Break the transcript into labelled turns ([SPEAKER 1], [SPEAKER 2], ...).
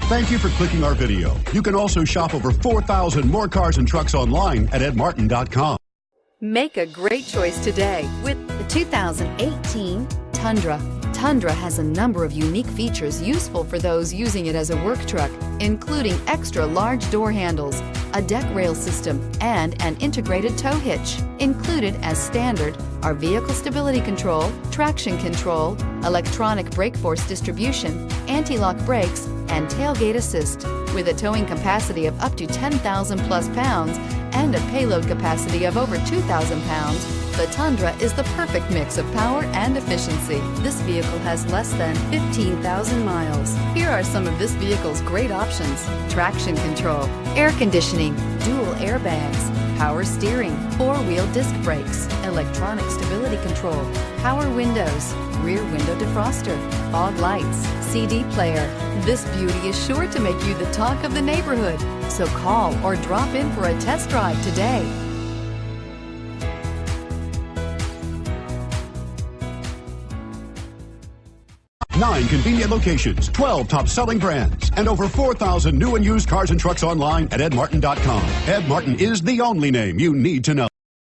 [SPEAKER 1] Thank you for clicking our video. You can also shop over 4,000 more cars and trucks online at edmartin.com.
[SPEAKER 2] Make a great choice today with the 2018 Tundra. Tundra has a number of unique features useful for those using it as a work truck, including extra large door handles, a deck rail system, and an integrated tow hitch. Included as standard are vehicle stability control, traction control, electronic brake force distribution, anti-lock brakes, and tailgate assist. With a towing capacity of up to 10,000 plus pounds and a payload capacity of over 2,000 pounds, the Tundra is the perfect mix of power and efficiency. This vehicle has less than 15,000 miles. Here are some of this vehicle's great options: traction control, air conditioning, dual airbags, power steering, four-wheel disc brakes, electronic stability control, power windows, rear window defroster, fog lights, CD player. This beauty is sure to make you the talk of the neighborhood. So call or drop in for a test drive today.
[SPEAKER 1] 9 convenient locations, 12 top-selling brands, and over 4,000 new and used cars and trucks online at edmartin.com. Ed Martin is the only name you need to know.